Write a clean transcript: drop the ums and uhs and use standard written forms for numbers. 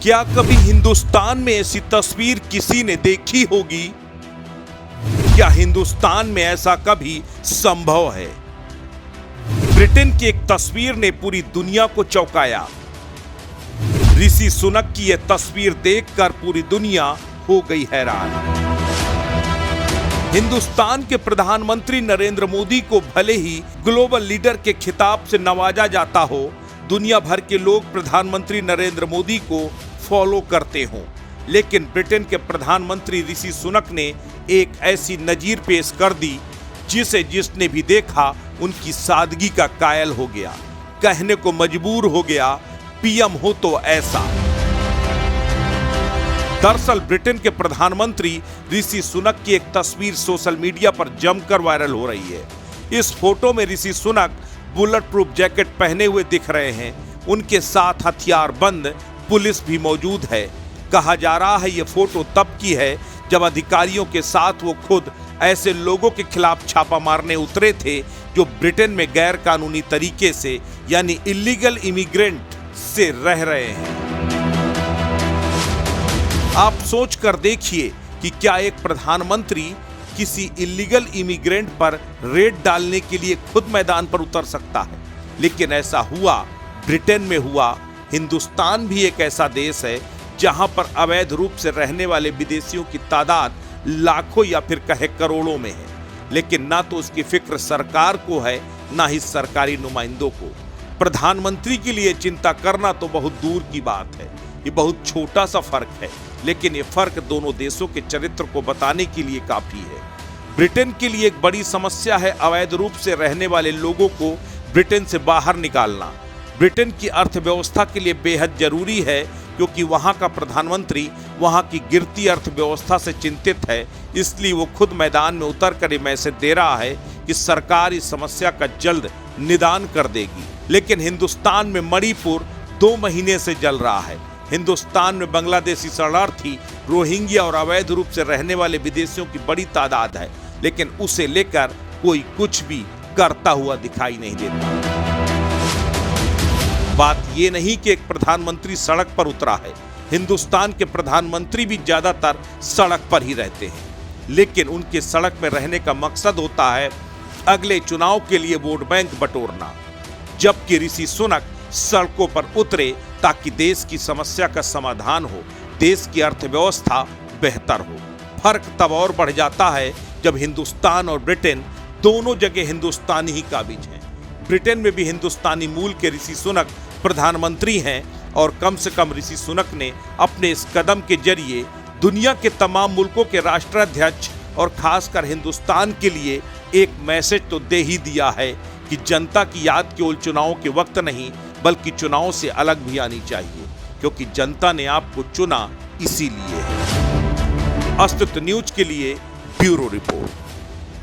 क्या कभी हिंदुस्तान में ऐसी तस्वीर किसी ने देखी होगी? क्या हिंदुस्तान में ऐसा कभी संभव है? ब्रिटेन की एक तस्वीर ने पूरी दुनिया को चौंकाया। ऋषि सुनक की यह तस्वीर देखकर पूरी दुनिया हो गई हैरान। हिंदुस्तान के प्रधानमंत्री नरेंद्र मोदी को भले ही ग्लोबल लीडर के खिताब से नवाजा जाता हो, दुनिया भर के लोग प्रधानमंत्री नरेंद्र मोदी को फॉलो करते हों, लेकिन ब्रिटेन के प्रधानमंत्री ऋषि सुनक ने एक ऐसी नजीर पेश कर दी जिसे जिसने भी देखा उनकी सादगी का कायल हो गया, कहने को मजबूर हो गया, पीएम हो तो ऐसा। दरअसल ब्रिटेन के प्रधानमंत्री ऋषि सुनक की एक तस्वीर सोशल मीडिया पर जमकर वायरल हो रही है। इस फोटो में Rishi Sunak bullet proof jacket पहने हुए दिख रहे हैं। उनके साथ हथियार बंद पुलिस भी मौजूद है। कहा जा रहा है ये फोटो तब की है जब अधिकारियों के साथ वो खुद ऐसे लोगों के खिलाफ छापा मारने उतरे थे जो ब्रिटेन में गैर कानूनी तरीके से यानी इलीगल इमिग्रेंट से रह रहे हैं। आप सोच कर देखिए कि क्या एक प्रधानमंत्री किसी इलीगल इमिग्रेंट पर रेड डालने के लिए खुद मैदान पर उतर सकता है? लेकिन ऐसा हुआ, ब्रिटेन में हुआ। हिंदुस्तान भी एक ऐसा देश है जहां पर अवैध रूप से रहने वाले विदेशियों की तादाद लाखों या फिर कहे करोड़ों में है, लेकिन ना तो उसकी फिक्र सरकार को है ना ही सरकारी नुमाइंदों को। प्रधानमंत्री के लिए चिंता करना तो बहुत दूर की बात है, ये बहुत छोटा सा फर्क है, लेकिन ये फर्क दोनों देशों के चरित्र को बताने के लिए काफी है। ब्रिटेन के लिए एक बड़ी समस्या है अवैध रूप से रहने वाले लोगों को ब्रिटेन से बाहर निकालना। ब्रिटेन की अर्थव्यवस्था के लिए बेहद जरूरी है, क्योंकि वहां का प्रधानमंत्री वहां की गिरती अर्थव्यवस्था से चिंतित है। इसलिए वो खुद मैदान में उतर कर मैसेज दे रहा है कि सरकार इस समस्या का जल्द निदान कर देगी। लेकिन हिंदुस्तान में मणिपुर 2 महीने से जल रहा है। हिंदुस्तान में बांग्लादेशी शरणार्थी, रोहिंग्या और अवैध रूप से रहने वाले विदेशियों की बड़ी तादाद है, लेकिन उसे लेकर कोई कुछ भी करता हुआ दिखाई नहीं देता। बात यह नहीं कि एक प्रधानमंत्री सड़क पर उतरा है, हिंदुस्तान के प्रधानमंत्री भी ज्यादातर सड़क पर ही रहते हैं, लेकिन उनके सड़क में रहने का मकसद होता है अगले चुनाव के लिए वोट बैंक बटोरना, जबकि ऋषि सुनक सड़कों पर उतरे ताकि देश की समस्या का समाधान हो, देश की अर्थव्यवस्था बेहतर हो। फर्क तब और बढ़ जाता है जब हिंदुस्तान और ब्रिटेन दोनों जगह हिंदुस्तानी ही काबिज हैं। ब्रिटेन में भी हिंदुस्तानी मूल के ऋषि सुनक प्रधानमंत्री हैं और कम से कम ऋषि सुनक ने अपने इस कदम के जरिए दुनिया के तमाम मुल्कों के राष्ट्राध्यक्ष और खासकर हिंदुस्तान के लिए एक मैसेज तो दे ही दिया है कि जनता की याद केवल चुनावों के वक्त नहीं बल्कि चुनावों से अलग भी आनी चाहिए, क्योंकि जनता ने आपको चुना इसीलिए है। अस्तित्व न्यूज के लिए ब्यूरो रिपोर्ट।